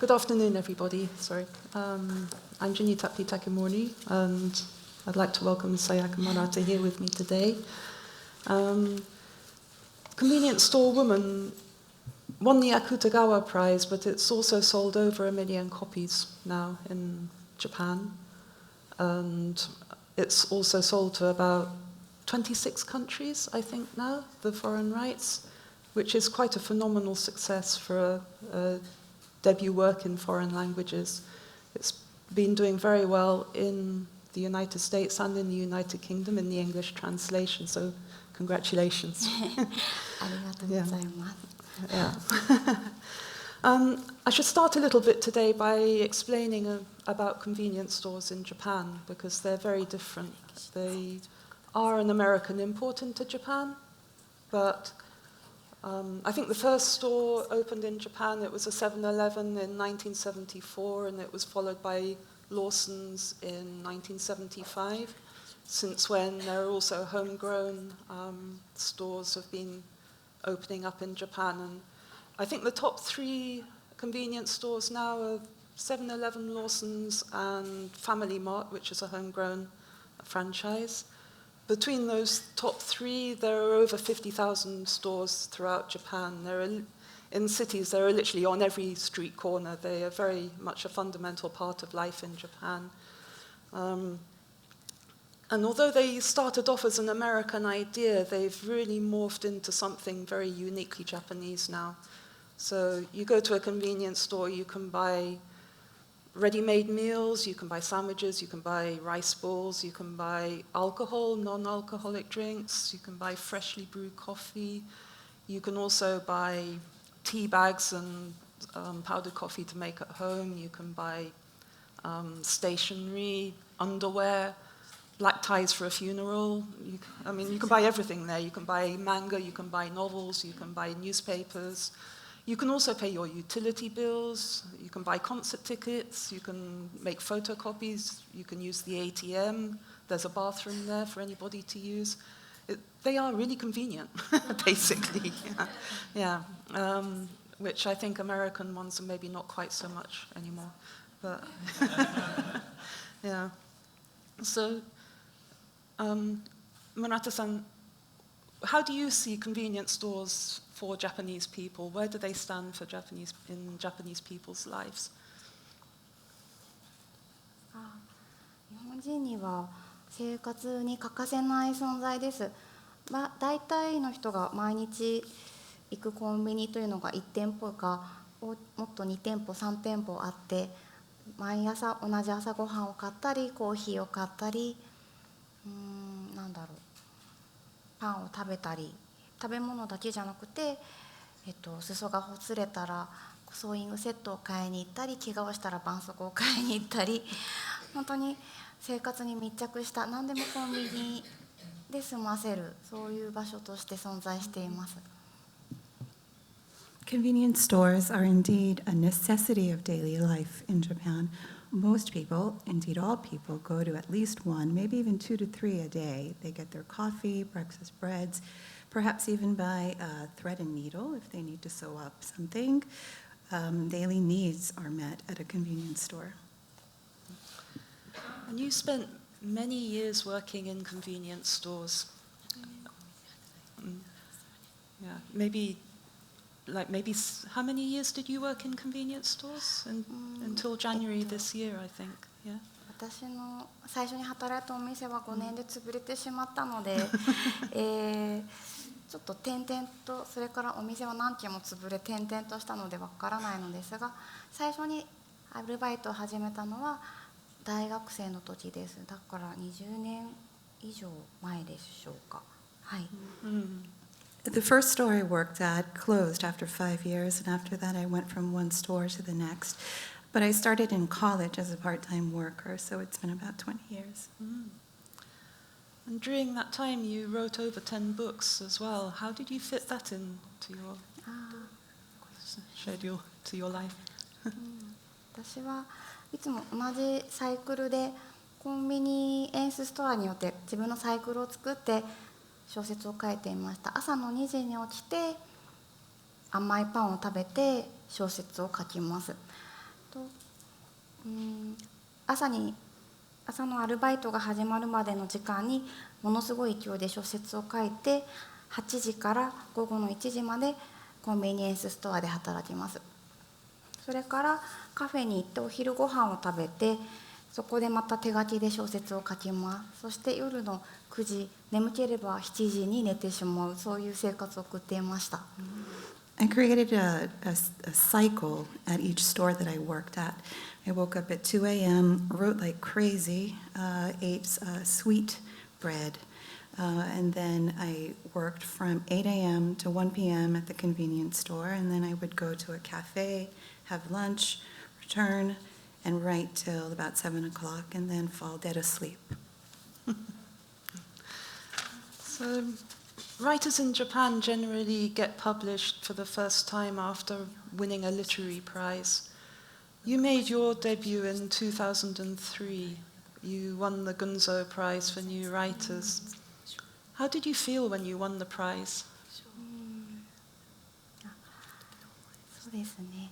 Good afternoon, everybody. Sorry. I'm Ginny Tapley Takemori, and I'd like to welcome Sayaka Murata here with me today. Convenience Store Woman won the Akutagawa Prize, but it's also sold over 1 million copies now in Japan. And it's also sold to about 26 countries, I think now, the foreign rights, which is quite a phenomenal success for a debut work in foreign languages. It's been doing very well in the United States and in the United Kingdom in the English translation, so congratulations. Yeah. I should start a little bit today by explaining about convenience stores in Japan, because they're very different. They are an American import into Japan, but I think the first store opened in Japan, it was a 7-Eleven in 1974, and it was followed by Lawson's in 1975. Since when, there are also homegrown stores have been opening up in Japan. And I think the top 3 convenience stores now are 7-Eleven, Lawson's, and Family Mart, which is a homegrown franchise. Between those top 3, there are over 50,000 stores throughout Japan. In cities, they are literally on every street corner. They are very much a fundamental part of life in Japan. And although they started off as an American idea, they've really morphed into something very uniquely Japanese now. So you go to a convenience store, you can buy ready-made meals, you can buy sandwiches, you can buy rice balls, you can buy alcohol, non-alcoholic drinks, you can buy freshly brewed coffee, you can also buy tea bags and powdered coffee to make at home, you can buy stationery, underwear, black ties for a funeral. You can buy everything there. You can buy manga, you can buy novels, you can buy newspapers. You can also pay your utility bills, you can buy concert tickets, you can make photocopies, you can use the ATM, there's a bathroom there for anybody to use. They are really convenient, basically. Which I think American ones are maybe not quite so much anymore. But yeah. So, Murata-san, how do you see convenience stores for Japanese people? Where do they stand for in Japanese people's lives? 日本人には生活に欠かせない存在です。大体の人が毎日行くコンビニというのが1店舗かもっと2店舗3店舗あって、毎朝同じ朝ごはんを買ったりコーヒーを買ったり、パンを食べたり、食べ物だけじゃなくて、裾がほつれたらソーイングセットを買いに行ったり、怪我をしたら絆創膏を買いに行ったり、本当に生活に密着した何でもコンビニで済ませる、そういう場所として存在しています。Convenience stores are indeed a necessity of daily life in Japan. Most people, indeed all people, go to at least one, maybe even 2 to 3 a day. They get their coffee, breakfast breads, perhaps even buy a thread and needle if they need to sew up something. Daily needs are met at a convenience store. And you spent many years working in convenience stores. Yeah, maybe how many years did you work in convenience stores? Until January this year, I think. Yeah. 私の最初に働いたお店は5年で潰れてしまったので、ちょっと転々と、それからお店は何軒も潰れ転々としたのでわからないのですが、最初にアルバイトを始めたのは大学生の時です。だから20年以上前でしょうか。はい。The first store I worked at closed after 5 years, and after that I went from one store to the next. But I started in college as a part-time worker, so it's been about 20 years. And during that time you wrote over 10 books as well. How did you fit that into your schedule, to your life? 私はいつも同じサイクルでコンビニエンスストアによって自分のサイクルを作って小説を書いていました。朝の2時に起きて甘いパンを食べて小説を書きます。朝のアルバイトが始まるまでの時間にものすごい勢いで小説を書いて、8時から午後の1時までコンビニエンスストアで働きます。それからカフェに行ってお昼ご飯を食べて、そこでまた手書きで小説を書きます。そして夜の9時、眠ければ7時に寝てしまう、そういう生活を送っていました。I created a cycle at each store that I worked at. I woke up at 2 a.m., wrote like crazy, ate sweet bread, and then I worked from 8 a.m. to 1 p.m. at the convenience store, and then I would go to a cafe, have lunch, return, and write till about 7 o'clock, and then fall dead asleep. So, writers in Japan generally get published for the first time after winning a literary prize. You made your debut in 2003. You won the Gunzo Prize for New Writers. How did you feel when you won the prize? そうですね。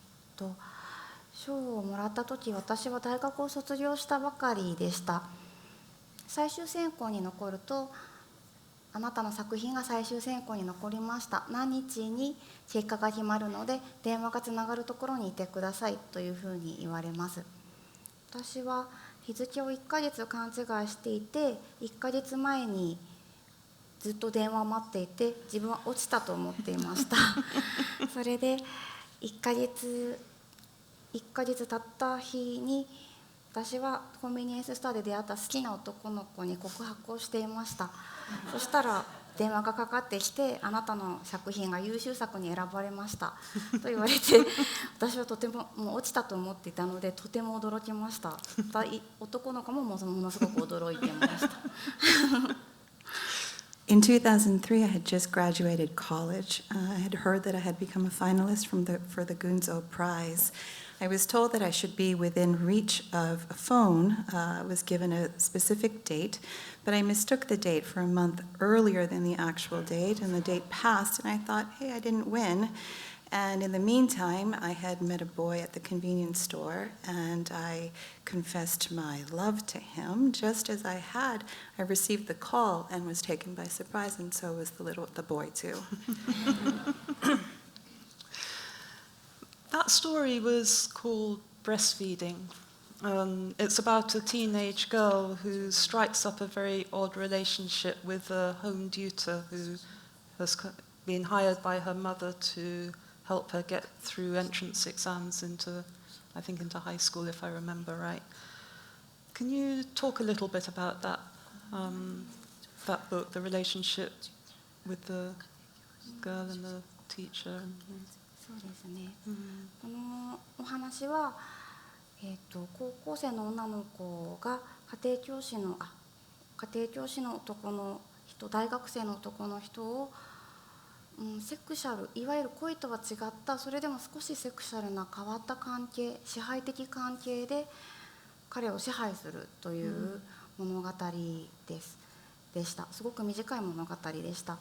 賞をもらった時、私は大学を卒業したばかりでした。最終選考に残ると、あなたの作品が最終選考に残りました。何日に結果が決まるので電話がつながるところにいてくださいというふうに言われます。私は日付を1ヶ月勘違いしていて、1ヶ月前にずっと電話を待っていて、自分は落ちたと思っていました。それで1ヶ月経った日に、私はコンビニエンスストアで出会った好きな男の子に告白をしていました。そしたら電話がかかってきて、あなたの作品が優秀作に選ばれましたと言われて、私はとてももう落ちたと思っていたので、とても驚きました。男の子もものすごく驚いていました。In 2003, I had just graduated college. I had heard that I had become a finalist for the Gunzo Prize. I was told that I should be within reach of a phone. I was given a specific date, but I mistook the date for a month earlier than the actual date, and the date passed, and I thought, hey, I didn't win. And in the meantime, I had met a boy at the convenience store, and I confessed my love to him. Just as I received the call and was taken by surprise, and so was the boy too. That story was called Breastfeeding. It's about a teenage girl who strikes up a very odd relationship with a home tutor who has been hired by her mother to help her get through entrance exams into high school, if I remember right. Can you talk a little bit about that book, the relationship with the girl and the teacher? そうですね。このお話は、高校生の女の子が家庭教師の男の人、大学生の男の人を、セクシャル、いわゆる恋とは違った、それでも少しセクシャルな変わった関係、支配的関係で彼を支配するという物語でした。すごく短い物語でした。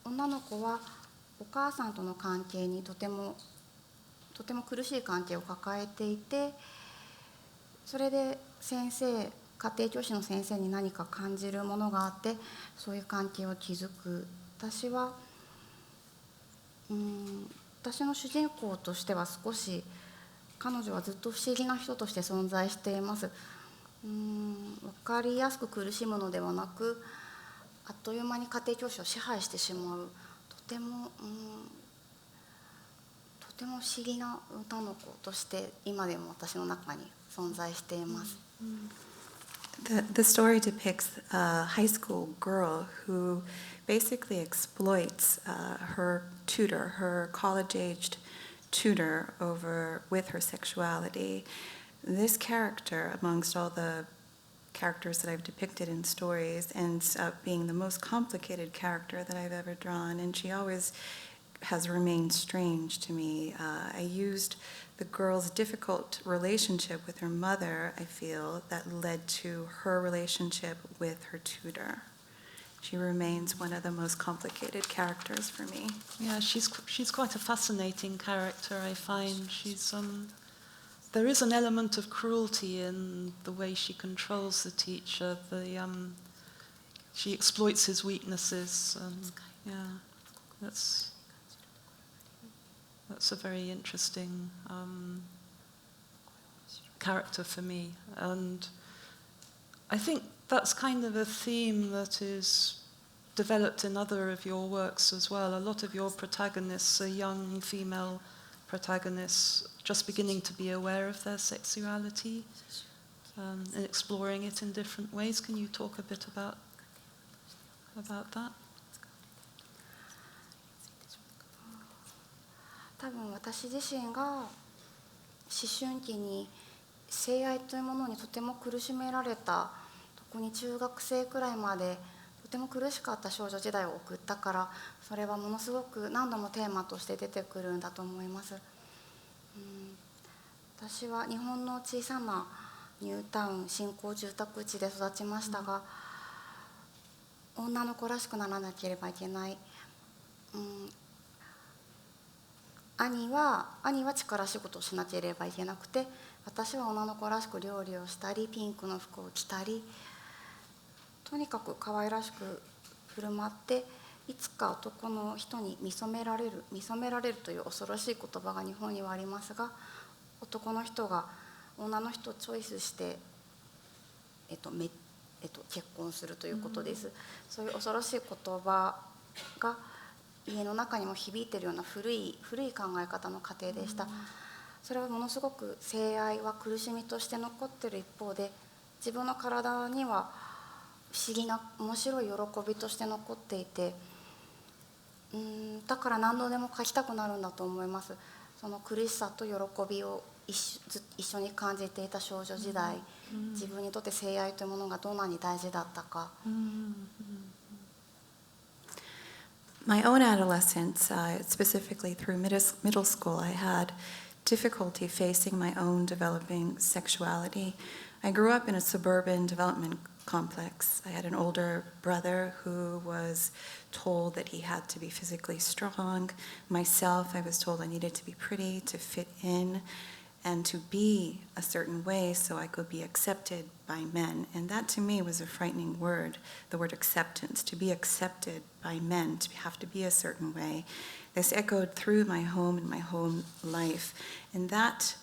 女の子はお母さんとの関係にとても苦しい関係を抱えていて、それで家庭教師の先生に何か感じるものがあって、そういう関係を築く。私の主人公としては少し、彼女はずっと不思議な人として存在しています。分かりやすく苦しむのではなく、あっという間に家庭教師を支配してしまう、とても不思議な女の子として今でも私の中に存在しています。The story depicts a high school girl who basically exploits her tutor, her college-aged tutor, with her sexuality. This character, amongst all the characters that I've depicted in stories, ends up being the most complicated character that I've ever drawn, and she always has remained strange to me. I used the girl's difficult relationship with her mother, I feel, that led to her relationship with her tutor. She remains one of the most complicated characters for me. Yeah, she's quite a fascinating character, I find. There is an element of cruelty in the way she controls the teacher. She exploits his weaknesses, and that's a very interesting character for me. And I think that's kind of a theme that is developed in other of your works as well. A lot of your protagonists are young female protagonists just beginning to be aware of their sexuality and exploring it in different ways. Can you talk a bit about that? 多分私自身が思春期に性愛というものにとても苦しめられた、特に中学生くらいまでとても苦しかった少女時代を送ったから、それはものすごく何度もテーマとして出てくるんだと思います。私は日本の小さなニュータウン新興住宅地で育ちましたが、女の子らしくならなければいけない、兄は力仕事をしなければいけなくて、私は女の子らしく料理をしたりピンクの服を着たり、とにかく可愛らしく振る舞って、いつか男の人に見初められるという恐ろしい言葉が日本にはありますが、男の人が女の人をチョイスして、結婚するということです。そういう恐ろしい言葉が家の中にも響いているような古い考え方の過程でした。それはものすごく性愛は苦しみとして残っている一方で、自分の体には不思議な面白い喜びとして残っていて、だから何度でも書きたくなるんだと思います。その苦しさと喜びを一緒に感じていた少女時代、自分にとって性愛というものがどんなに大事だったか。My own adolescence, specifically through middle school, I had difficulty facing my own developing sexuality. I grew up in a suburban development complex. I had an older brother who was told that he had to be physically strong. Myself, I was told I needed to be pretty to fit in and to be a certain way so I could be accepted by men. And that to me was a frightening word, the word acceptance, to be accepted by men, to have to be a certain way. This echoed through my home and my home life. And that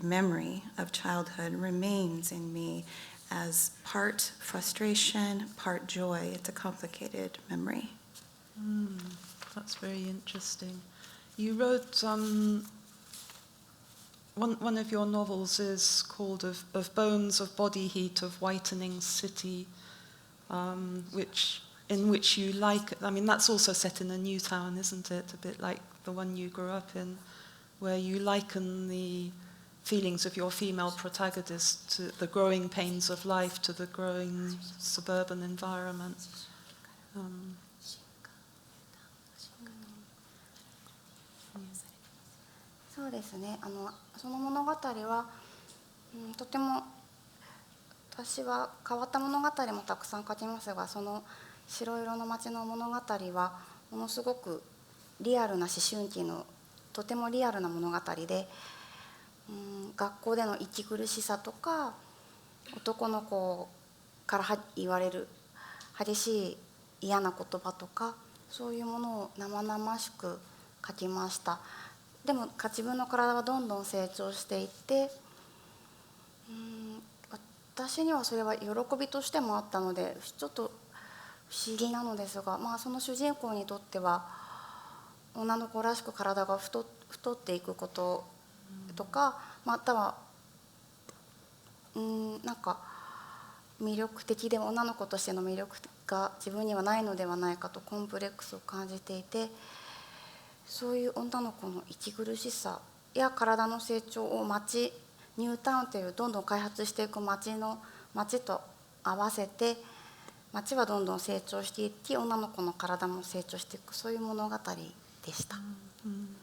memory of childhood remains in me as part frustration, part joy. It's a complicated memory. That's very interesting. You wrote one of your novels is called of Bones of Body Heat of Whitening City, in which you that's also set in a new town, isn't it? A bit like the one you grew up in, where you liken the feelings of your female protagonist to the growing pains of life, to the growing suburban environment. そうですね。その物語は、とても私は変わった物語もたくさん書きますが、その白色の街の物語はものすごくリアルな思春期のとてもリアルな物語で、学校での息苦しさとか男の子から言われる激しい嫌な言葉とか、そういうものを生々しく書きました。でも自分の体はどんどん成長していって、私にはそれは喜びとしてもあったのでちょっと不思議なのですが、その主人公にとっては女の子らしく体が太っていくこととか、またはなんか魅力的で女の子としての魅力が自分にはないのではないかとコンプレックスを感じていて、そういう女の子の息苦しさや体の成長をニュータウンというどんどん開発していく街と合わせて、街はどんどん成長していき、女の子の体も成長していく、そういう物語でした。In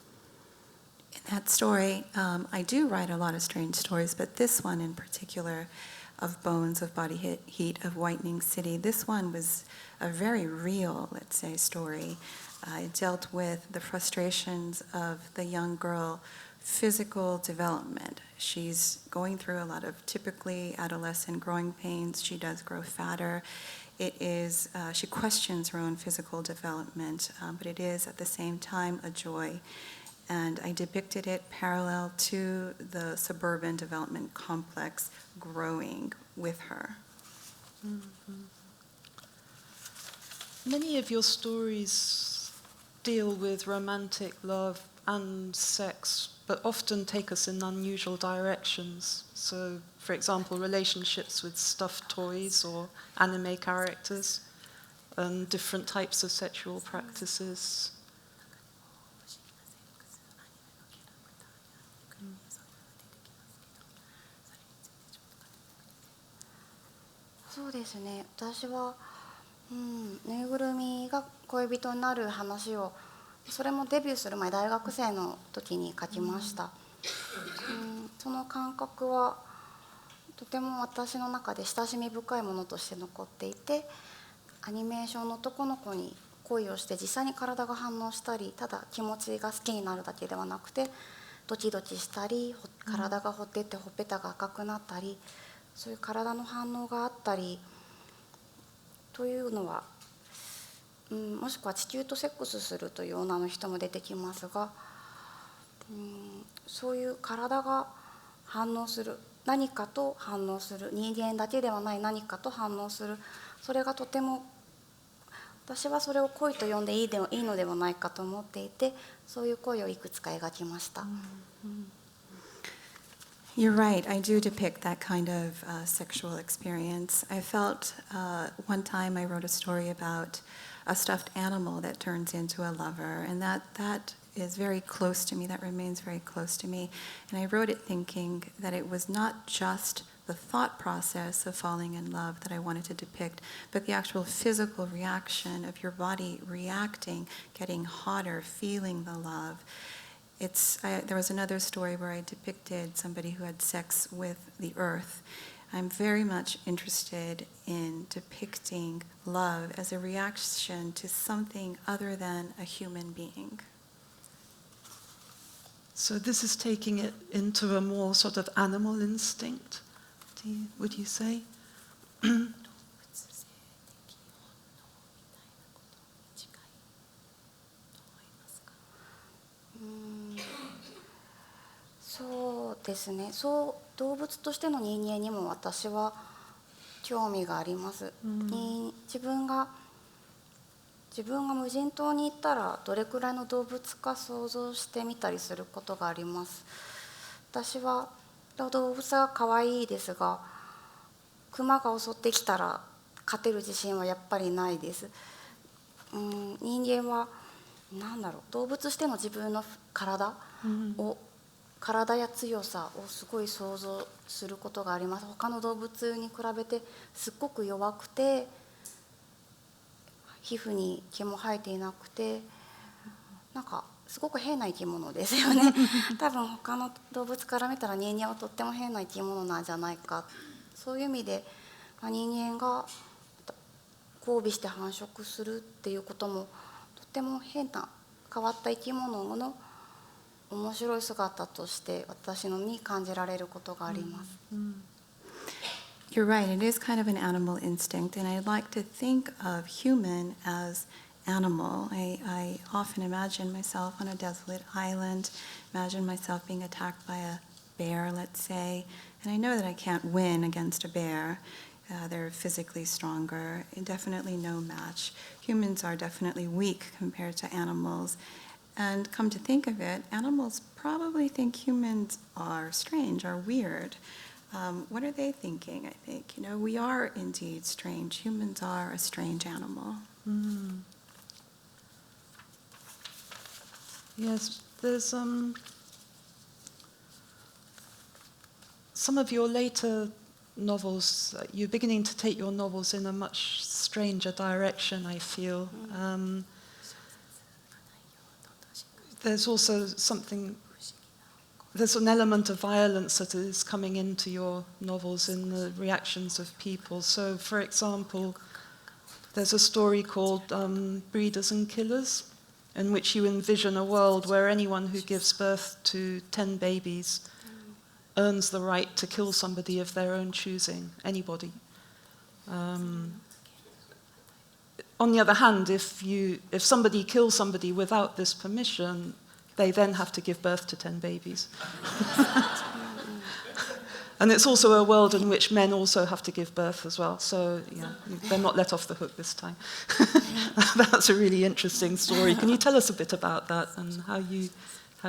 that story, I do write a lot of strange stories, but this one in particular, of bones, of body heat, of whitening city. This one was a very real, let's say, story. It dealt with the frustrations of the young girl, physical development. She's going through a lot of typically adolescent growing pains. She does grow fatter. It is, she questions her own physical development, but it is at the same time a joy. And I depicted it parallel to the suburban development complex growing with her. Mm-hmm. Many of your stories deal with romantic love and sex, but often take us in unusual directions. So, for example, relationships with stuffed toys or anime characters, and different types of sexual practices. そうですね、私は、ぬいぐるみが恋人になる話を、それもデビューする前、大学生の時に書きました。その感覚はとても私の中で親しみ深いものとして残っていて、アニメーションの男の子に恋をして実際に体が反応したり、ただ気持ちが好きになるだけではなくてドキドキしたり、体がほってってほっぺたが赤くなったり、そういう体の反応があったりというのは、もしくは地球とセックスするという女の人も出てきますが、そういう体が反応する、何かと反応する、人間だけではない何かと反応する、それがとても、私はそれを恋と呼んでいいのではないかと思っていて、そういう恋をいくつか描きました。You're right, I do depict that kind of sexual experience. I felt one time I wrote a story about a stuffed animal that turns into a lover, and that is very close to me, that remains very close to me. And I wrote it thinking that it was not just the thought process of falling in love that I wanted to depict, but the actual physical reaction of your body reacting, getting hotter, feeling the love. There was another story where I depicted somebody who had sex with the earth. I'm very much interested in depicting love as a reaction to something other than a human being. So this is taking it into a more sort of animal instinct, would you say? そうですね、動物としての人間にも私は興味があります。自分が無人島に行ったらどれくらいの動物か想像してみたりすることがあります。私は動物は可愛いですが、クマが襲ってきたら勝てる自信はやっぱりないです。人間は動物としての自分の体や強さをすごい想像することがあります。他の動物に比べてすっごく弱くて、皮膚に毛も生えていなくて、すごく変な生き物ですよね。多分他の動物から見たら人間はとっても変な生き物なんじゃないか。そういう意味で人間が交尾して繁殖するっていうこともとても変わった生き物の面白い姿として私のに感じられることがあります。You're right, it is kind of an animal instinct, and I like to think of human as animal. I often imagine myself on a desolate island, imagine myself being attacked by a bear, let's say, and I know that I can't win against a bear. They're physically stronger, and definitely no match. Humans are definitely weak compared to animals. And come to think of it, animals probably think humans are strange, are weird. What are they thinking, I think? We are indeed strange. Humans are a strange animal. Yes, there's some of your later novels, you're beginning to take your novels in a much stranger direction, I feel. There's also something there's an element of violence that is coming into your novels in the reactions of people. So, for example, there's a story called Breeders and Killers, in which you envision a world where anyone who gives birth to 10 babies earns the right to kill somebody of their own choosing, anybody. On the other hand, if somebody kills somebody without this permission, they then have to give birth to 10 babies. And it's also a world in which men also have to give birth as well. So yeah, they're not let off the hook this time. That's a really interesting story. Can you tell us a bit about that and how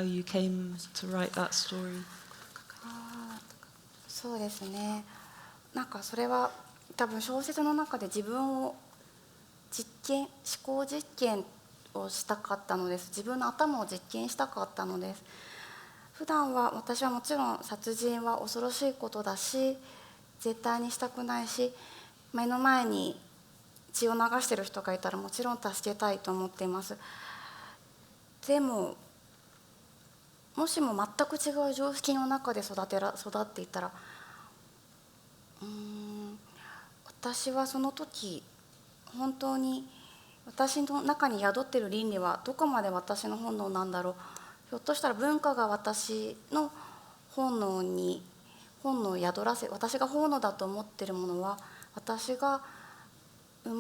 you came to write that story? そうですね。なんかそれは多分小説の中で自分を思考実験をしたかったのです。自分の頭を実験したかったのです。普段は私はもちろん殺人は恐ろしいことだし、絶対にしたくないし、目の前に血を流している人がいたらもちろん助けたいと思っています。でももしも全く違う常識の中で育っていたら、私はその時本当に私の中に宿っている倫理はどこまで私の本能なんだろう。ひょっとしたら文化が私の本能を宿らせ、私が本能だと思っているものは、私がちっ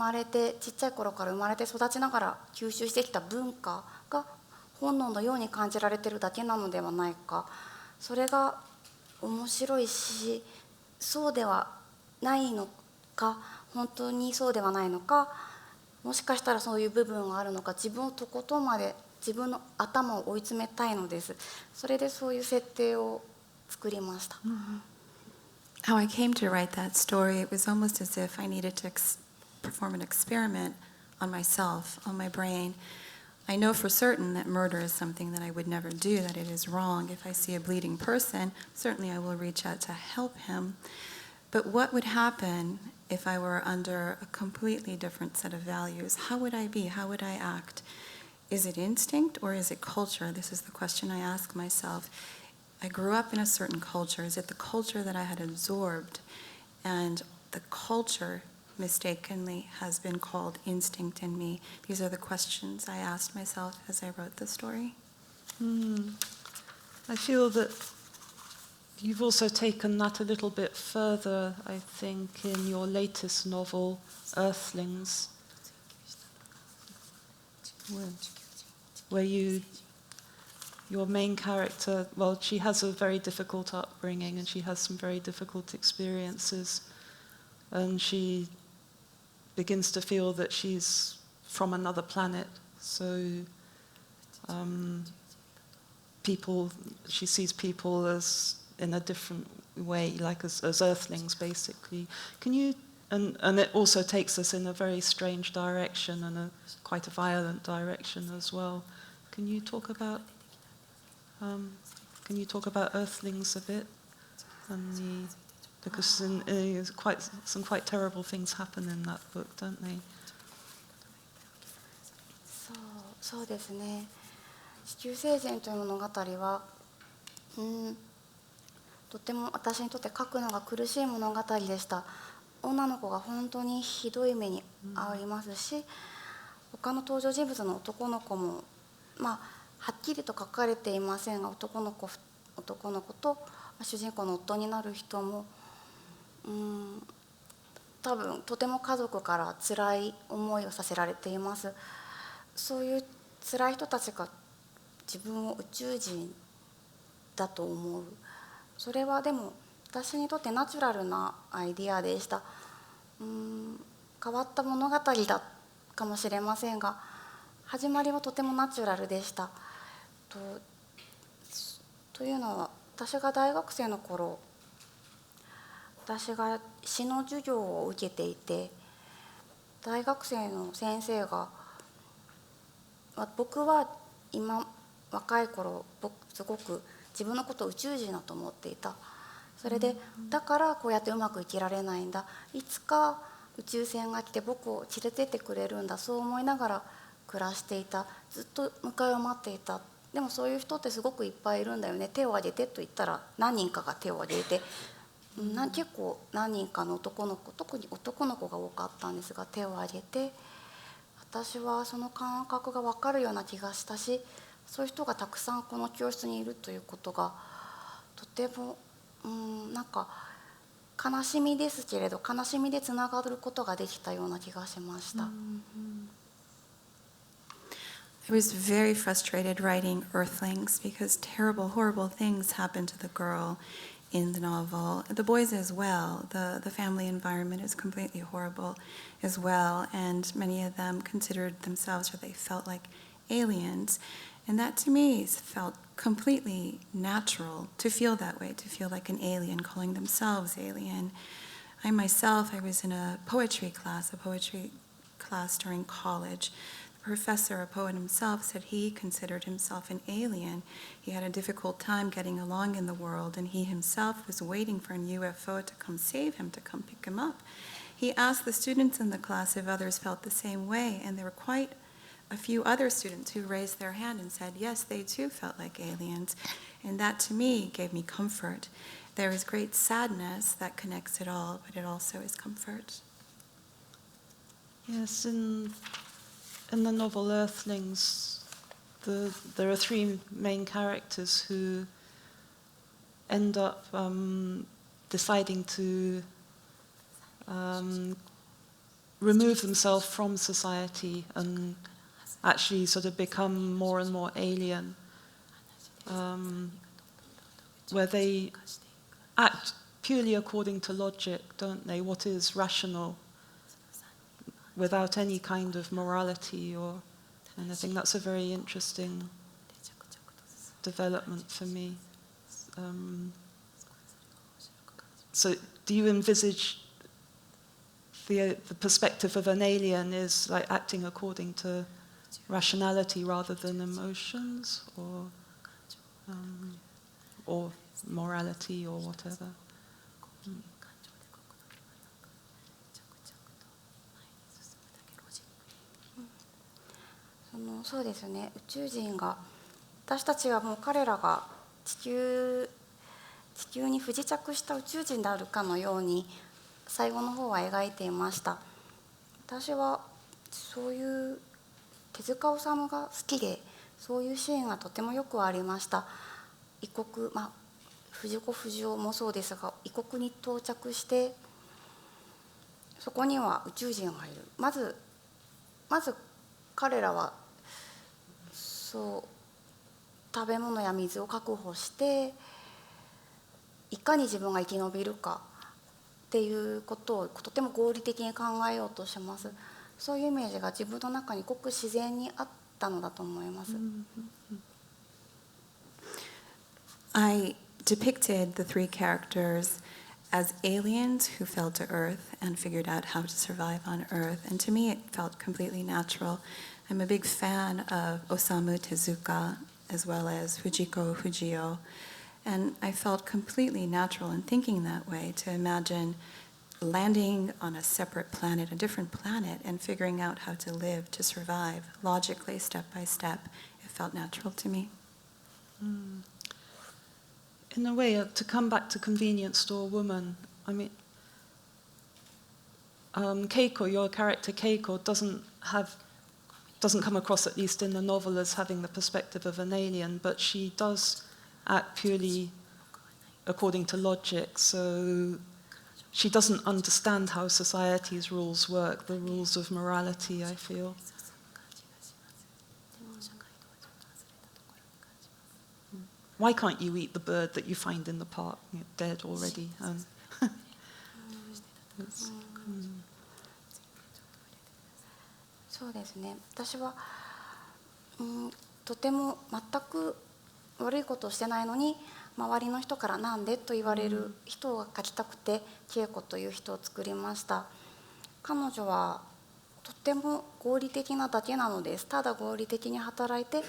ちゃい頃から生まれて育ちながら吸収してきた文化が本能のように感じられているだけなのではないか。それが面白いし、そうではないのか、本当にそうではないのか、もしかしたらそういう部分があるのか、自分をとことんまで自分の頭を追い詰めたいのです。それでそういう設定を作りました。How I came to write that story, it was almost as if I needed to perform an experiment on myself, on my brain. I know for certain that murder is something that I would never do, that it is wrong. If I see a bleeding person, certainly I will reach out to help him. But what would happen if I were under a completely different set of values? How would I be? How would I act? Is it instinct or is it culture? This is the question I ask myself. I grew up in a certain culture. Is it the culture that I had absorbed? And the culture mistakenly has been called instinct in me. These are the questions I asked myself as I wrote the story. I feel that you've also taken that a little bit further, I think, in your latest novel, Earthlings, where your main character, well, she has a very difficult upbringing and she has some very difficult experiences, and she begins to feel that she's from another planet. So she sees people as in a different way, like as Earthlings, basically. Can you? And it also takes us in a very strange direction and quite a violent direction as well. Can you talk about Earthlings a bit? Because some quite terrible things happen in that book, don't they? そうですね。地球聖人という物語は、とても私にとって書くのが苦しい物語でした。女の子が本当にひどい目に遭いますし、他の登場人物の男の子も、はっきりと書かれていませんが、男の子と主人公の夫になる人も、多分とても家族から辛い思いをさせられています。そういう辛い人たちが自分を宇宙人だと思う。それはでも私にとってナチュラルなアイディアでした。変わった物語だかもしれませんが、始まりはとてもナチュラルでした。というのは、私が大学生の頃、私が詩の授業を受けていて、大学生の先生が、僕は今若い頃すごく自分のことを宇宙人だと思っていた。それでだからこうやってうまく生きられないんだ、いつか宇宙船が来て僕を連れてってくれるんだ、そう思いながら暮らしていた。ずっと迎えを待っていた。でもそういう人ってすごくいっぱいいるんだよね、手を挙げてと言ったら何人かが手を挙げて、結構何人かの男の子、特に男の子が多かったんですが手を挙げて、私はその感覚が分かるような気がしたし、そういう人がたくさんこの教室にいるということがとてもなんか悲しみですけれど、悲しみでつながることができたような気がしました。I was very frustrated writing Earthlings because terrible, horrible things happened to the girl in the novel. The boys as well. The family environment is completely horrible as well, and many of them considered themselves, or they felt like aliens. And that to me felt completely natural to feel that way, to feel like an alien, calling themselves alien. I myself, I was in a poetry class during college. The professor, a poet himself, said he considered himself an alien. He had a difficult time getting along in the world, and he himself was waiting for a UFO to come save him, to come pick him up. He asked the students in the class if others felt the same way, and there were quite a few other students who raised their hand and said, yes, they too felt like aliens. And that to me gave me comfort. There is great sadness that connects it all, but it also is comfort. Yes, in the novel Earthlings, there are three main characters who end up deciding to remove themselves from society and actually sort of become more and more alien, where they act purely according to logic, don't they? What is rational, without any kind of morality or anything. That's a very interesting development for me. So do you envisage the perspective of an alien is like acting according to rationality rather than emotions or morality or whatever? そうですね、宇宙人が、私たちはもう彼らが地球に不時着した宇宙人であるかのように最後の方は描いていました。私はそういう手塚治虫が好きで、そういうシーンがとてもよくありました。異国、藤子不二雄もそうですが、異国に到着してそこには宇宙人がいる。まず彼らは食べ物や水を確保していかに自分が生き延びるかっていうことをとても合理的に考えようとします。そういうイメージが自分の中にごく自然にあったのだと思います。I depicted the three characters as aliens who fell to Earth and figured out how to survive on Earth. And to me, it felt completely natural. I'm a big fan of Osamu Tezuka as well as Fujiko Fujio. And I felt completely natural in thinking that way, to imagine landing on a separate planet, a different planet, and figuring out how to live, to survive, logically, step by step. It felt natural to me. In a way, to come back to Convenience Store Woman, I mean, Keiko, your character Keiko, doesn't come across, at least in the novel, as having the perspective of an alien, but she does act purely according to logic, so she doesn't understand how society's rules work, the rules of morality, I feel. Why can't you eat the bird that you find in the park, dead already? そうですね、私はとても全く悪いことをしてないのに周りの人からなんでと言われる人を描きたくて恵子という人を作りました。彼女はとても合理的なだけなのです。ただ合理的に働いて、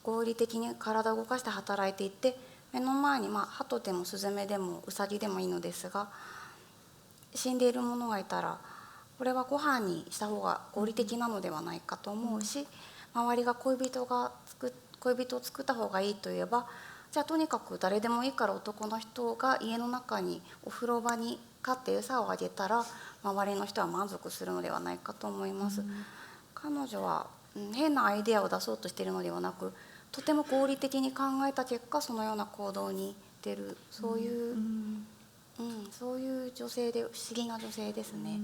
合理的に体を動かして働いていって、目の前に鳩でもスズメでもウサギでもいいのですが、死んでいるものがいたらこれはご飯にした方が合理的なのではないかと思うし、周りが恋恋人を作った方がいいといえば、じゃあとにかく誰でもいいから男の人が家の中にお風呂場に飼って餌をあげたら周りの人は満足するのではないかと思います。彼女は変なアイデアを出そうとしているのではなく、とても合理的に考えた結果そのような行動に出る、そういう、そういう女性で不思議な女性ですね。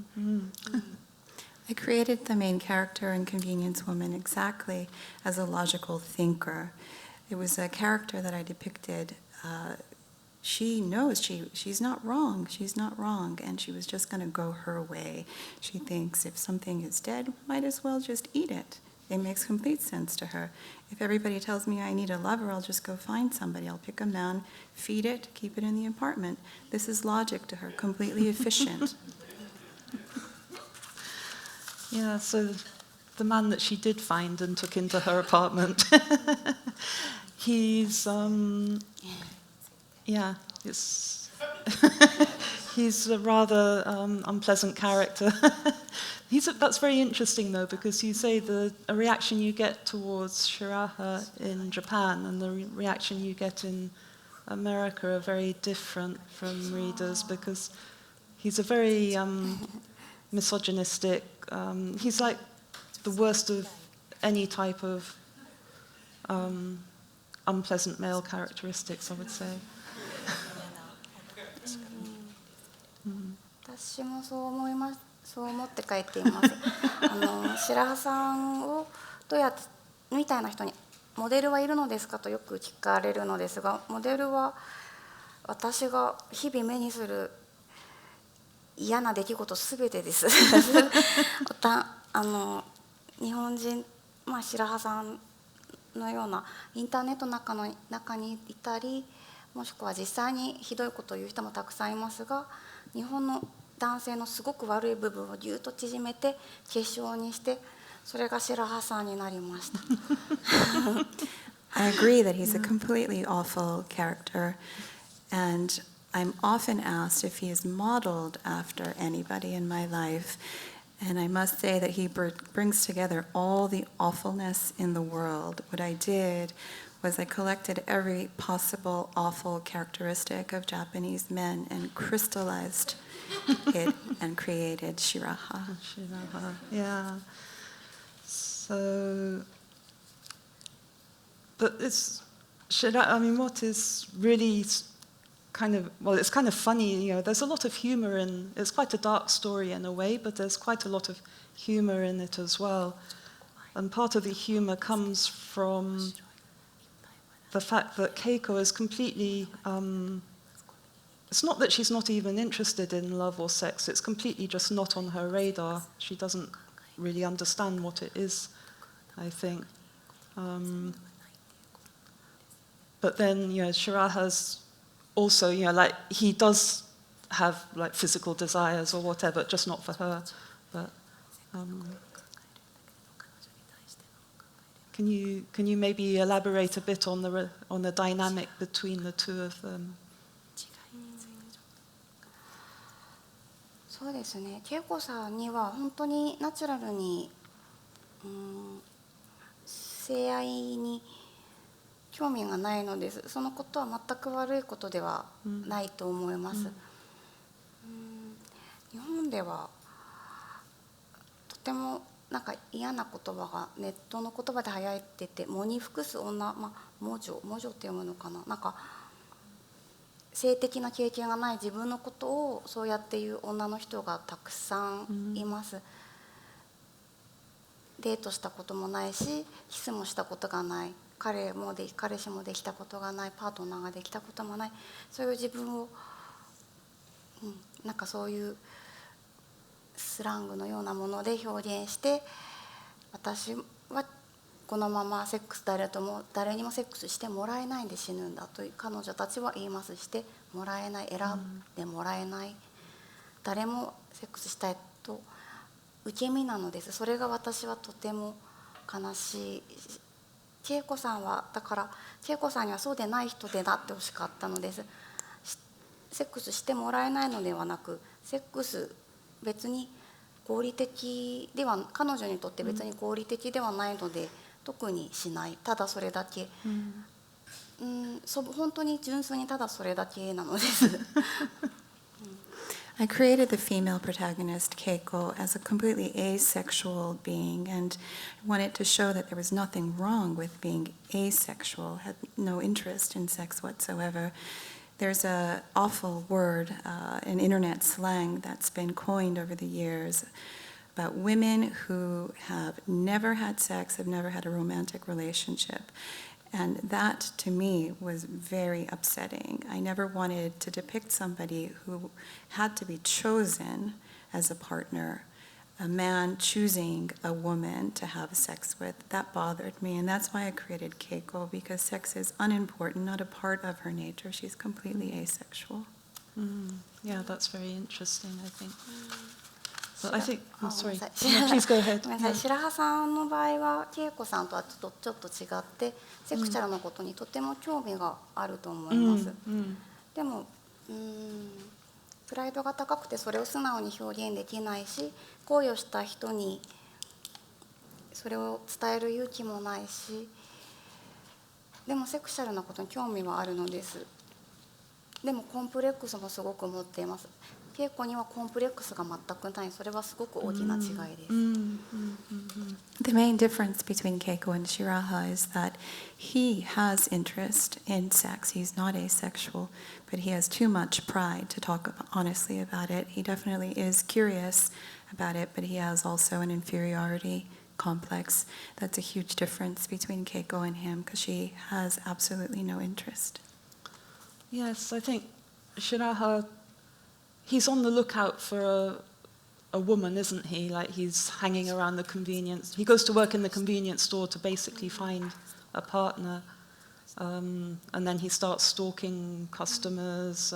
I created the main character in Convenience Woman exactly as a logical thinker. It was a character that I depicted. She knows she's not wrong. She's not wrong, and she was just going to go her way. She thinks if something is dead, might as well just eat it. It makes complete sense to her. If everybody tells me I need a lover, I'll just go find somebody. I'll pick a man, feed it, keep it in the apartment. This is logic to her, completely efficient. Yeah, so the man that she did find and took into her apartment, he's, he's a rather unpleasant character. That's very interesting, though, because you say a reaction you get towards Shiraha in Japan and the reaction you get in America are very different from readers, because he's a very misogynistic, he's like the worst of any type of unpleasant male characteristics, I would say. 私もそう思います。そう思って書いています。白羽さんをどうやってみたいな人にモデルはいるのですかとよく聞かれるのですが、モデルは私が日々目にする嫌な出来事すべてです。日本人、白羽さんのようなインターネットの中にいたり、もしくは実際にひどいことを言う人もたくさんいますが、日本の男性のすごく悪い部分をぎゅっと縮めて結晶にして、それが白羽さんになりました。I agree that he's a completely awful character, and I'm often asked if he is modeled after anybody in my life, and I must say that he brings together all the awfulness in the world. What I did was I collected every possible awful characteristic of Japanese men and crystallized it and created Shiraha. Shiraha, yeah. So, but it's Shiraha. I mean, what is really it's kind of funny. There's a lot of humor in. It's quite a dark story in a way, but there's quite a lot of humor in it as well. And part of the humor comes from the fact that Keiko is completely. It's not that she's not even interested in love or sex. It's completely just not on her radar. She doesn't really understand what it is, I think. But then, Shiraha's also, he does have physical desires or whatever, just not for her. But can you maybe elaborate a bit on the dynamic between the two of them? そうですね。恵子さんには本当にナチュラルに、性愛に興味がないのです。そのことは全く悪いことではないと思います。日本ではとても嫌な言葉がネットの言葉で流行ってて、喪に服す女、魔女って読むのかな、性的な経験がない自分のことをそうやって言う女の人がたくさんいます。デートしたこともないし、キスもしたことがない、彼氏もできたことがない、パートナーができたこともない、そういう自分を、そういうスラングのようなもので表現して、私はこのまま誰にもセックスしてもらえないんで死ぬんだと彼女たちは言います。してもらえない、選んでもらえない、誰もセックスしたいと受け身なのです。それが私はとても悲しい。恵子さんはだから恵子さんにはそうでない人でなってほしかったのです。セックスしてもらえないのではなく、セックス別に合理的では、彼女にとって別に合理的ではないので特にしない、ただそれだけ、本当に純粋にただそれだけなのです。I created the female protagonist, Keiko, as a completely asexual being, and wanted to show that there was nothing wrong with being asexual, had no interest in sex whatsoever. There's an awful word, an internet slang that's been coined over the years about women who have never had sex, have never had a romantic relationship. And that, to me, was very upsetting. I never wanted to depict somebody who had to be chosen as a partner, a man choosing a woman to have sex with. That bothered me, and that's why I created Keiko, because sex is unimportant, not a part of her nature. She's completely asexual. Yeah, that's very interesting, I think. But I think, sorry, ごめんなさい please go ahead. ごめんなさい、白羽さんの場合は恵子さんとはちょっと違ってセクシャルなことにとても興味があると思います。でもプライドが高くてそれを素直に表現できないし、恋をした人にそれを伝える勇気もないし、でもセクシャルなことに興味はあるのです。でもコンプレックスもすごく持っています。恵子にはコンプレックスが全くない。それはすごく大きな違いです。The main difference between Keiko and Shiraha is that he has interest in sex. He's not asexual, but he has too much pride to talk honestly about it. He definitely is curious about it, but he has also an inferiority complex. That's a huge difference between Keiko and him, because she has absolutely no interest. Yes, I think Shiraha, he's on the lookout for a woman, isn't he? Like he's hanging around the convenience. He goes to work in the convenience store to basically find a partner, and then he starts stalking customers.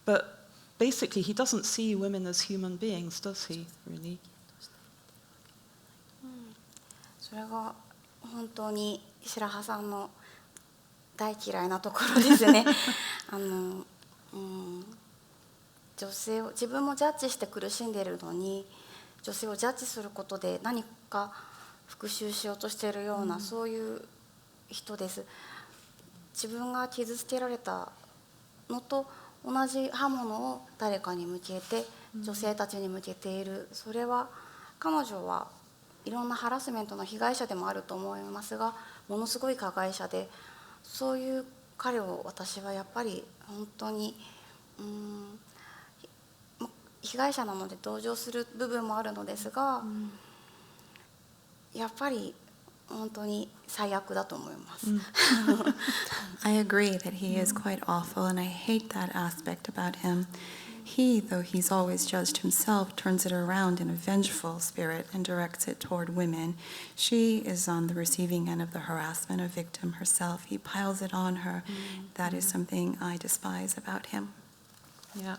But basically, he doesn't see women as human beings, does he? Really? それが本当に白羽さんの大嫌いなところですね。女性を自分もジャッジして苦しんでいるのに、女性をジャッジすることで何か復讐しようとしているような、そういう人です。自分が傷つけられたのと同じ刃物を誰かに向けて、女性たちに向けている。それは彼女はいろんなハラスメントの被害者でもあると思いますが、ものすごい加害者で、そういう彼を私はやっぱり本当に被害者なので同情する部分もあるのですが、やっぱり本当に最悪だと思います。I agree that he is quite awful, and I hate that aspect about him. He, though he's always judged himself, turns it around in a vengeful spirit and directs it toward women. She is on the receiving end of the harassment, a victim herself. He piles it on her. That is something I despise about him. Yeah.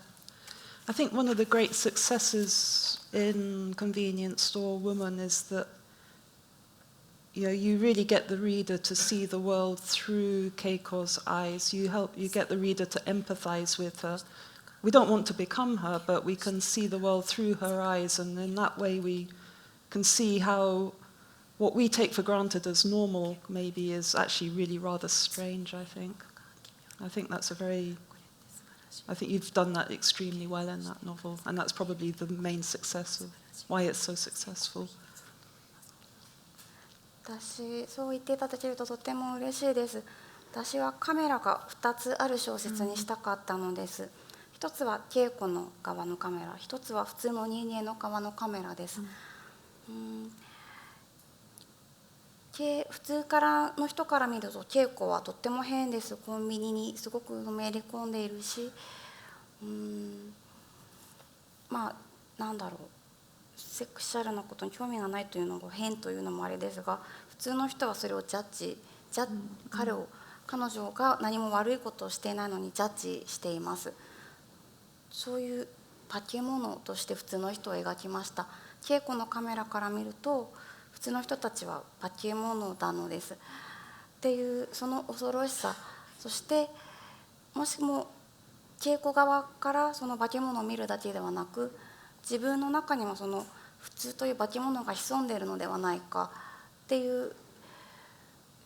I think one of the great successes in Convenience Store Woman is that you really get the reader to see the world through Keiko's eyes. You get the reader to empathize with her. We don't want to become her, but we can see the world through her eyes, and in that way we can see how what we take for granted as normal maybe is actually really rather strange, I think. I think you've done that extremely well in that novel, and that's probably the main success of why it's so successful. 私、そう言っていただけるととても嬉しいです。私はカメラが2つある小説にしたかったのです。一つは恵子の側のカメラ、一つは普通の人間の側のカメラです。普通からの人から見ると恵子はとっても変です。コンビニにすごくのめり込んでいるし、なんだろう、セクシャルなことに興味がないというのが変というのもあれですが、普通の人はそれを彼女が何も悪いことをしていないのにジャッジしています。そういう化け物として普通の人を描きました。恵子のカメラから見ると普通の人たちは化け物なのですっていうその恐ろしさ、そしてもしも恵子側からその化け物を見るだけではなく、自分の中にもその普通という化け物が潜んでいるのではないかっていう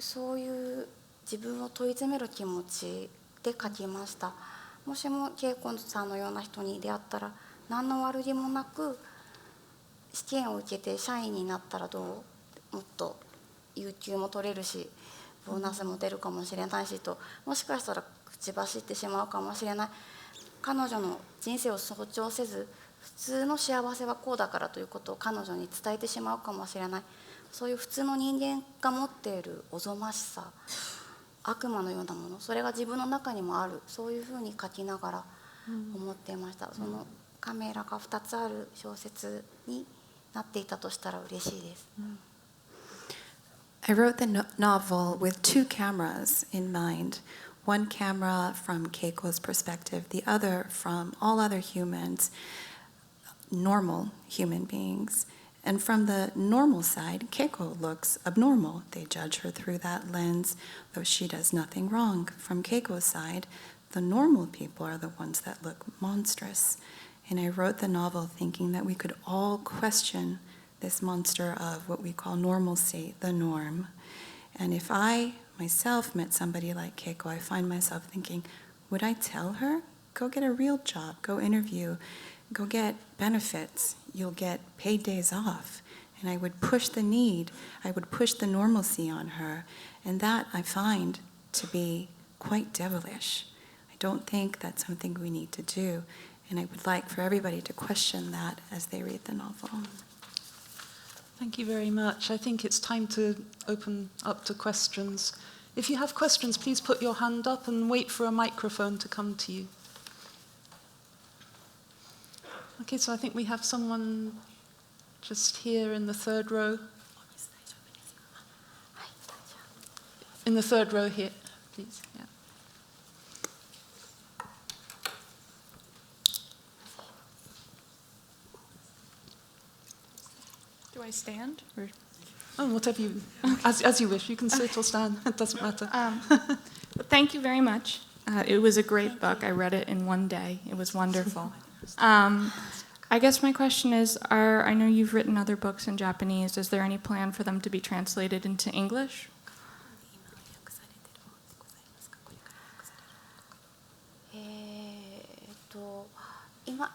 そういう自分を問い詰める気持ちで書きました。もしも恵子さんのような人に出会ったら、何の悪気もなく試験を受けて社員になったらどう、もっと有給も取れるしボーナスも出るかもしれないしと、もしかしたら口走ってしまうかもしれない。彼女の人生を尊重せず、普通の幸せはこうだからということを彼女に伝えてしまうかもしれない。そういう普通の人間が持っているおぞましさ、悪魔のようなもの、それが自分の中にもある、そういうふうに書きながら思っていました。そのカメラが2つある小説になっていたとしたら嬉しいです。I wrote the novel with two cameras in mind. One camera from Keiko's perspective, the other from all other humans, normal human beings. And from the normal side, Keiko looks abnormal. They judge her through that lens, though she does nothing wrong. From Keiko's side, the normal people are the ones that look monstrous. And I wrote the novel thinking that we could all question this monster of what we call normalcy, the norm. And if I myself met somebody like Keiko, I find myself thinking, would I tell her? Go get a real job, go interview, go get benefits, you'll get paid days off. And I would push the need, I would push the normalcy on her. And that I find to be quite devilish. I don't think that's something we need to do. And I would like for everybody to question that as they read the novel. Thank you very much. I think it's time to open up to questions. If you have questions, please put your hand up and wait for a microphone to come to you. Okay, so I think we have someone just here in the third row. In the third row here, please. Yeah. Do I stand? Or? Oh, whatever you, as you wish. You can sit or stand. It doesn't matter. Thank you very much. It was a great book. I read it in one day. It was wonderful. I guess my question is, I know you've written other books in Japanese. Is there any plan for them to be translated into English?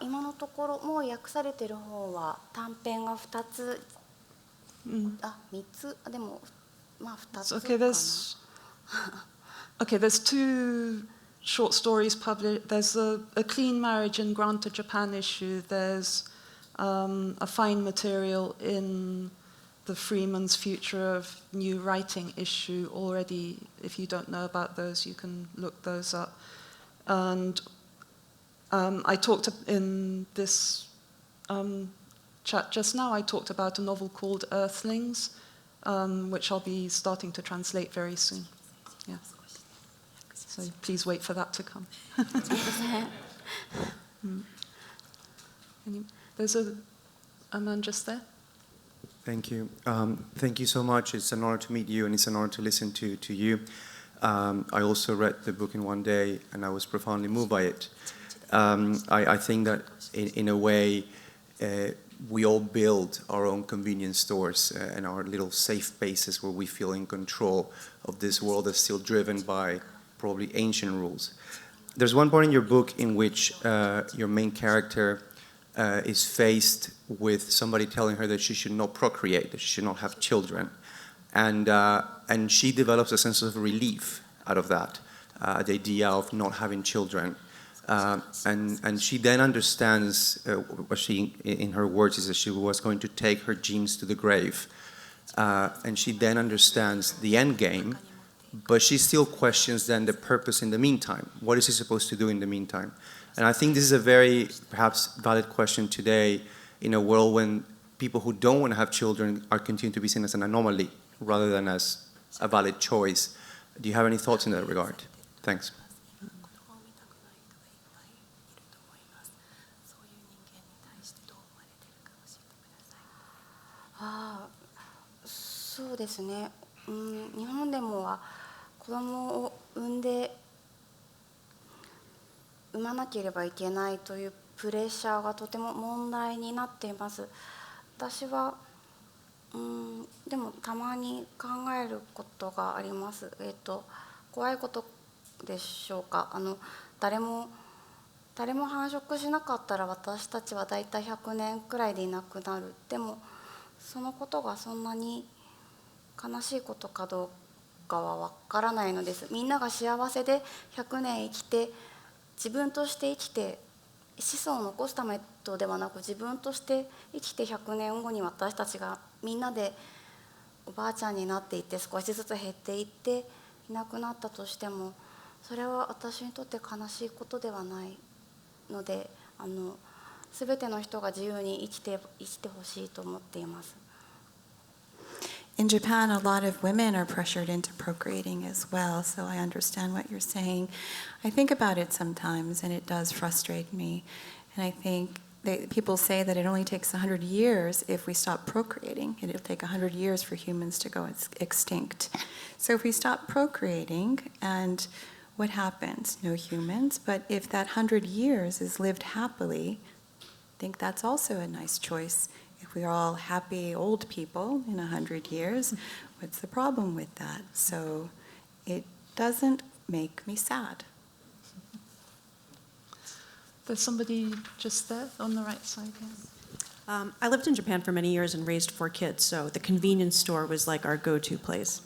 今のところもう訳されている本は短編が2つ、3つ、でもまあ2つかな。Okay, there's two short stories published. There's a Clean Marriage in Grant to Japan issue. There's a fine material in the Freeman's Future of New Writing issue already. If you don't know about those, you can look those up. And I talked in this chat just now, I talked about a novel called Earthlings, which I'll be starting to translate very soon. Yeah. So please wait for that to come. There's a man just there. Thank you. Thank you so much. It's an honor to meet you, and it's an honor to listen to you. I also read the book in one day, and I was profoundly moved by it. I think that in a way, we all build our own convenience stores and our little safe spaces where we feel in control of this world that's still driven by probably ancient rules. There's one point in your book in which your main character is faced with somebody telling her that she should not procreate, that she should not have children. And she develops a sense of relief out of that, the idea of not having children. And she then understands, what she, in her words, is that she was going to take her genes to the grave. And she then understands the end game, but she still questions then the purpose in the meantime. What is she supposed to do in the meantime? And I think this is a very, perhaps, valid question today in a world when people who don't want to have children are continuing to be seen as an anomaly rather than as a valid choice. Do you have any thoughts in that regard? Thanks. Ah, そうですね。日本でもは子供を産まなければいけないというプレッシャーがとても問題になっています。私はでもたまに考えることがあります。怖いことでしょうか。誰も繁殖しなかったら私たちはだいたい100年くらいでいなくなる。でもそのことがそんなに悲しいことかどうかはわからないのです。みんなが幸せで100年生きて自分として生きて子孫を残すためとではなく自分として生きて100年後に私たちがみんなでおばあちゃんになっていって少しずつ減っていっていなくなったとしてもそれは私にとって悲しいことではないので全ての人が自由に生きてほしいと思っています。In Japan, a lot of women are pressured into procreating as well, so I understand what you're saying. I think about it sometimes, and it does frustrate me. And I think people say that it only takes 100 years if we stop procreating. It'll take 100 years for humans to go extinct. So if we stop procreating, and what happens? No humans. But if that 100 years is lived happily, I think that's also a nice choice. If we're all happy old people in 100 years, what's the problem with that? So it doesn't make me sad. There's somebody just there on the right side here. I lived in Japan for many years and raised 4 kids, so the convenience store was like our go-to place.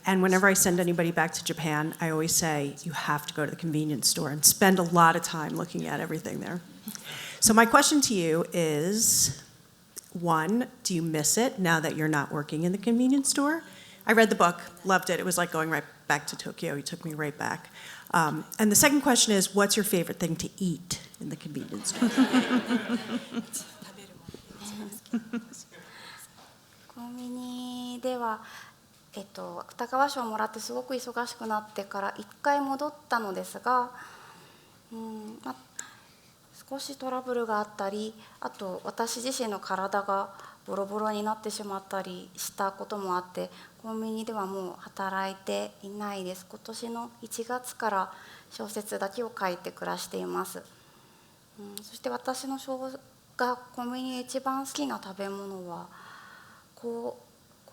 And whenever I send anybody back to Japan, I always say, you have to go to the convenience store and spend a lot of time looking at everything there. So my question to you is, 1, do you miss it now that you're not working in the convenience store? I read the book, loved it. It was like going right back to Tokyo. You took me right back. And the second question is, what's your favorite thing to eat in the convenience store? コンビニでは、芥川賞をもらってすごく忙しくなってから1回戻ったのですが、少しトラブルがあったり、あと私自身の体がボロボロになってしまったりしたこともあって、コンビニではもう働いていないです。今年の1月から小説だけを書いて暮らしています。そして私のがコンビニで一番好きな食べ物はコ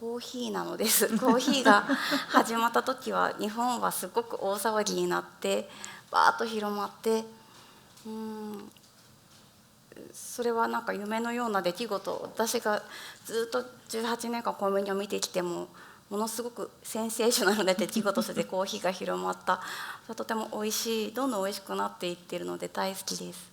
ーヒーなのです。コーヒーが始まった時は日本はすごく大騒ぎになってバーッと広まって、それはなんか夢のような出来事。私がずっと18年間コンビニを見てきてもものすごくセンセーショナルな出来事としてコーヒーが広まった。それはとても美味しい、どんどん美味しくなっていっているので大好きです。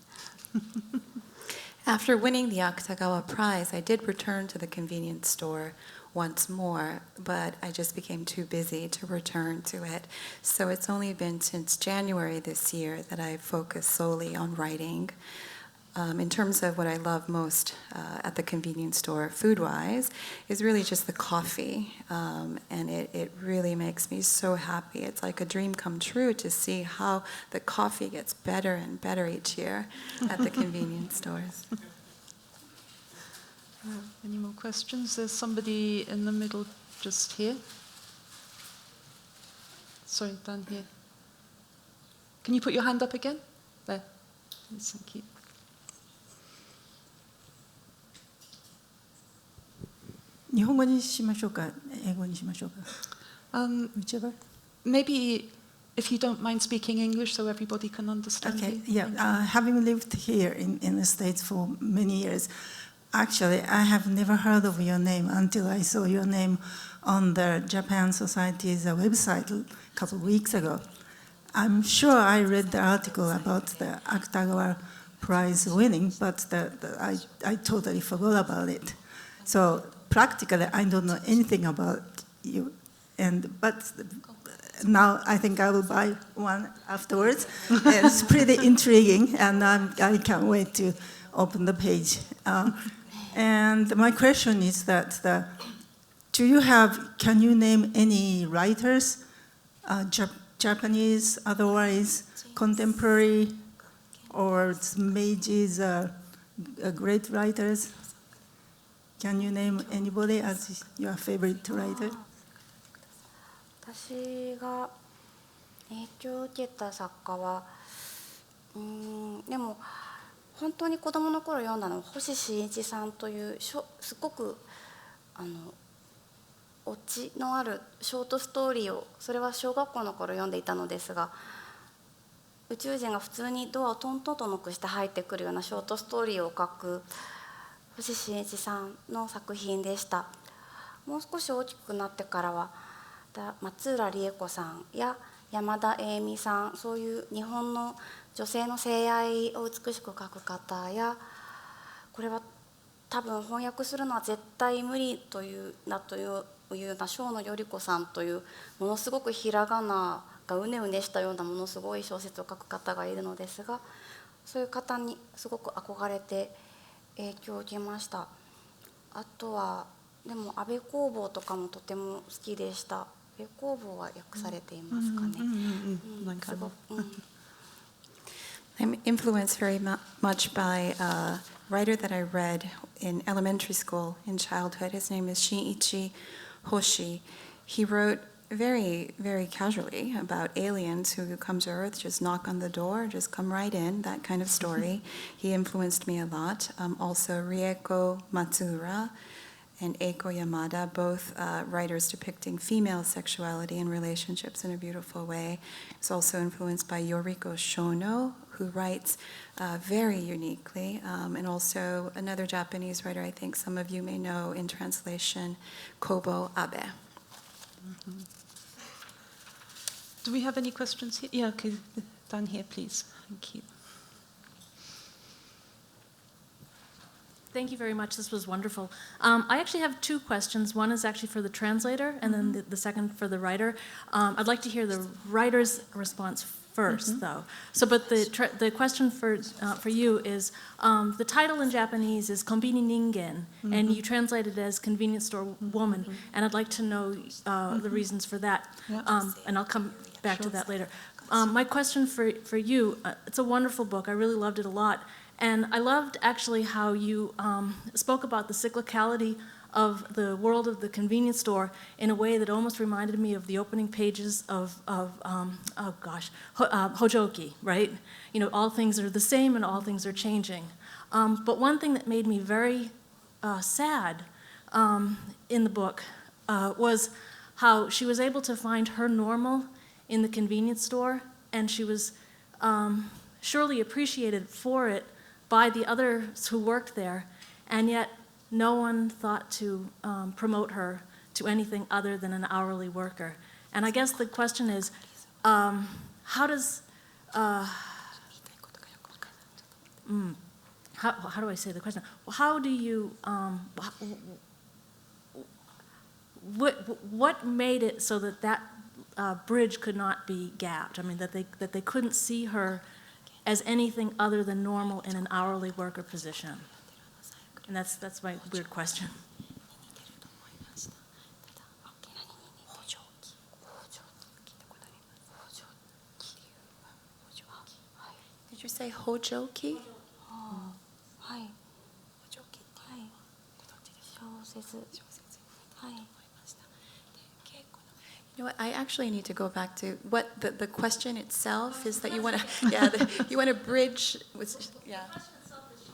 After winning the Akutagawa Prize, I did return to the convenience store once more, but I just became too busy to return to it. So it's only been since January this year that I've focused solely on writing. In terms of what I love most at the convenience store, food-wise, is really just the coffee. And it really makes me so happy. It's like a dream come true to see how the coffee gets better and better each year at the convenience stores. Any more questions? There's somebody in the middle just here. Sorry, down here. Can you put your hand up again? There. Yes, thank you. Whichever. Maybe if you don't mind speaking English so everybody can understand Okay, you. yeah. Having lived here in the States for many years, actually, I have never heard of your name until I saw your name on the Japan Society's website a couple of weeks ago. I'm sure I read the article about the Akutagawa Prize winning, but I totally forgot about it. So practically, I don't know anything about you. But now I think I will buy one afterwards. It's pretty intriguing, and I can't wait to open the page. And my question is that can you name any writers, Japanese, otherwise contemporary, or Meiji's great writers? Can you name anybody as your favorite writer? 私が影響を受けた作家は、でも本当に子供の頃読んだのは星新一さんというすごくオチのあるショートストーリーを、それは小学校の頃読んでいたのですが、宇宙人が普通にドアをトントンとノックして入ってくるようなショートストーリーを書く星新一さんの作品でした。もう少し大きくなってからは松浦理恵子さんや山田栄美さん、そういう日本の女性の性愛を美しく描く方や、これは多分翻訳するのは絶対無理というような生野頼子さんという、ものすごくひらがながうねうねしたようなものすごい小説を書く方がいるのですが、そういう方にすごく憧れて影響を受けました。あとはでも安倍工房とかもとても好きでした。安倍工房は訳されていますかね。すごく、I'm influenced very much by a writer that I read in elementary school in childhood. His name is Shinichi Hoshi. He wrote very, very casually about aliens who come to Earth, just knock on the door, just come right in, that kind of story. He influenced me a lot. Also Rieko Matsuura and Eiko Yamada, both writers depicting female sexuality and relationships in a beautiful way. He's also influenced by Yoriko Shono, who writes very uniquely, and also another Japanese writer I think some of you may know in translation, Kobo Abe. Do we have any questions here? Yeah, okay, down here, please. Thank you. Thank you very much. This was wonderful. I actually have two questions. One is actually for the translator, and then the second for the writer. I'd like to hear the writer's response first, though. So, but the question for you is, the title in Japanese is Konbini Ningen, and you translate it as convenience store woman, and I'd like to know the reasons for that, and I'll come back to that later. My question for you, it's a wonderful book. I really loved it a lot. And I loved actually how you spoke about the cyclicality of the world of the convenience store in a way that almost reminded me of the opening pages of Hojoki, right? You know, all things are the same and all things are changing. But one thing that made me very sad in the book was how she was able to find her normal in the convenience store, and she was surely appreciated for it by the others who worked there, and yet no one thought to promote her to anything other than an hourly worker. And I guess the question is, how do I say the question? How do you, what made it so that bridge could not be gapped? I mean, that they couldn't see her as anything other than normal in an hourly worker position? And that's my weird question. Did you say Hojoki? はい。小説。はい。You know what? I actually need to go back to what the question itself is that you want to you want to bridge with The question itself is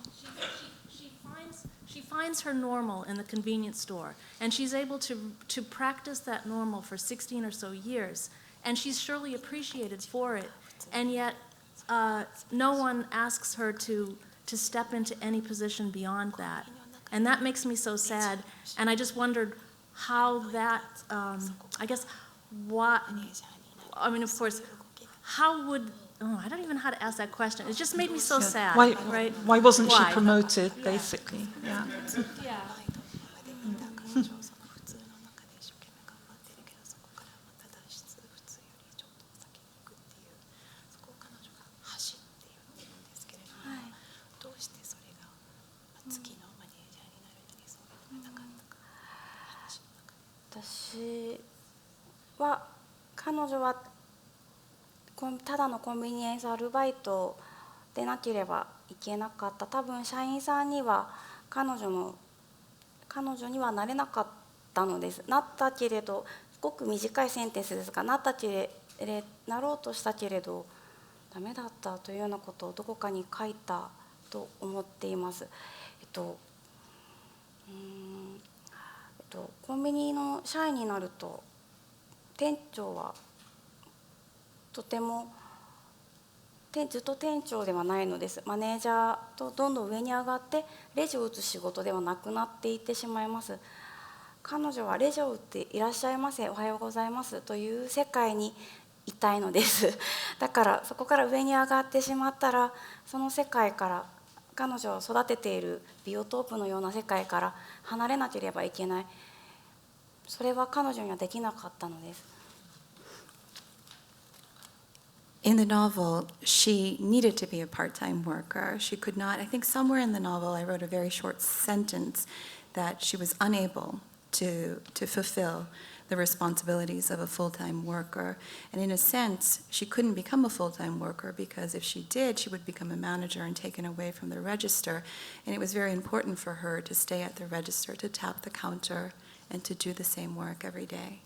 she finds her normal in the convenience store, and she's able to practice that normal for 16 or so years, and she's surely appreciated for it, and yet no one asks her to step into any position beyond that, and that makes me so sad. And I just wondered how that I guess. What, I mean, of course, how would, I don't even know how to ask that question. It just made me so sad, right? Why wasn't she promoted, basically? Yeah.彼女はただのコンビニエンスアルバイトでなければいけなかった。多分社員さんには彼女にはなれなかったのです。なったけれど、すごく短いセンテンスですが、なろうとしたけれどダメだったというようなことをどこかに書いたと思っています。コンビニの社員になると店長はとてもずっと店長ではないのです。マネージャーとどんどん上に上がってレジを打つ仕事ではなくなっていってしまいます。彼女はレジを打っていらっしゃいませ、おはようございますという世界にいたいのです。だからそこから上に上がってしまったら、その世界から彼女を育てているビオトープのような世界から離れなければいけない。それは彼女にはできなかったのです。In the novel, she needed to be a part-time worker. She could not, I think somewhere in the novel I wrote a very short sentence that she was unable to fulfill the responsibilities of a full-time worker. And in a sense, she couldn't become a full-time worker because if she did, she would become a manager and taken away from the register. And it was very important for her to stay at the register, to tap the counter, and to do the same work every day.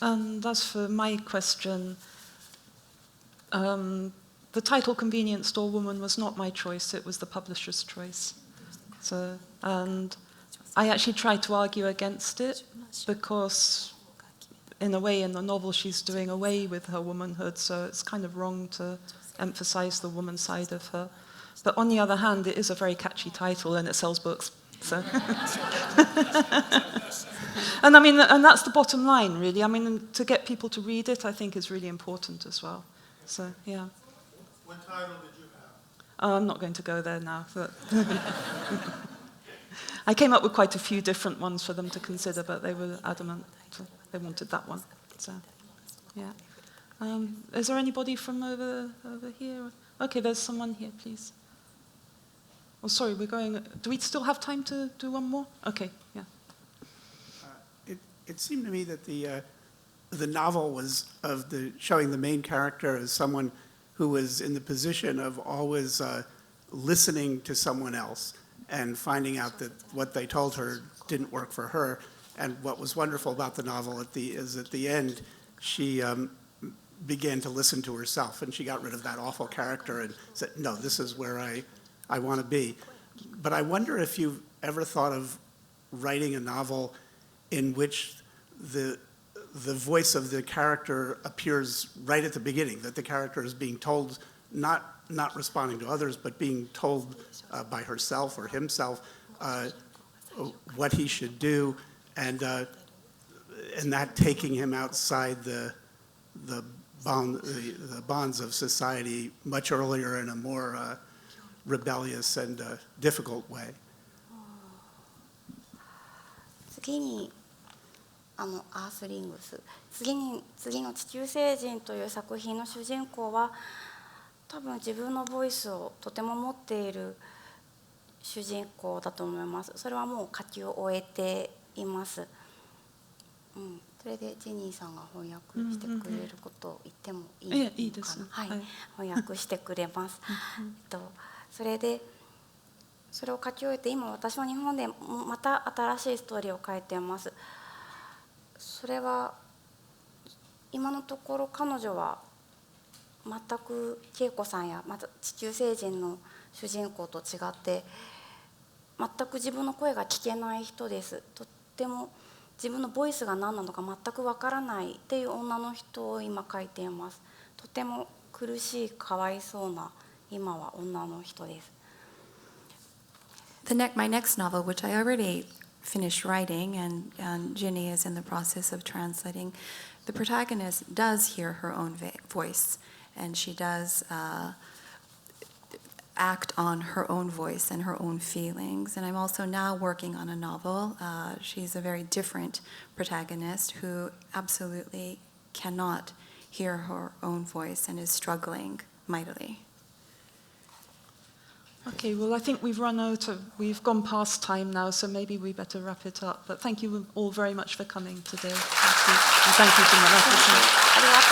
And as for my question, the title Convenience Store Woman was not my choice, it was the publisher's choice. So, and I actually tried to argue against it because, in a way, in the novel she's doing away with her womanhood, so it's kind of wrong to emphasize the woman side of her. But on the other hand, it is a very catchy title and it sells books. So. And I mean, and that's the bottom line, really. I mean, to get people to read it, I think is really important as well. So, yeah. What title did you have? I'm not going to go there now. But I came up with quite a few different ones for them to consider, but they were adamant. They wanted that one. So, yeah. Is there anybody from over here? Okay, there's someone here, please. Oh, sorry, we're going. Do we still have time to do one more? Okay, yeah. It seemed to me that the novel was showing the main character as someone who was in the position of always listening to someone else and finding out that what they told her didn't work for her. And what was wonderful about the novel is at the end, she began to listen to herself, and she got rid of that awful character and said, no, this is where I want to be. But I wonder if you've ever thought of writing a novel in which the voice of the character appears right at the beginning, that the character is being told, not responding to others, but being told by herself or himself what he should do, and that taking him outside the bonds of society much earlier in a more rebellious and difficult way. 次にアースリングス、次の地球星人という作品の主人公は多分自分のボイスをとても持っている主人公だと思います。それはもう書き終えています。それでジェニーさんが翻訳してくれることを言ってもいいのかな。いいですね。はい、翻訳してくれます。それでそれを書き終えて今私は日本でまた新しいストーリーを書いています。それは今のところ彼女は全く恵子さんやまた地球星人の主人公と違って全く自分の声が聞けない人です。とっても自分のボイスが何なのか全くわからないっていう女の人を今書いています。とても苦しいかわいそうな今は女の人です。My next novel, which I already finished writing, and Ginny is in the process of translating, the protagonist does hear her own voice, and she does act on her own voice and her own feelings. And I'm also now working on a novel. She's a very different protagonist who absolutely cannot hear her own voice and is struggling mightily. Okay, well, I think we've gone past time now, so maybe we better wrap it up. But thank you all very much for coming today. Thank you. And thank you to Murata.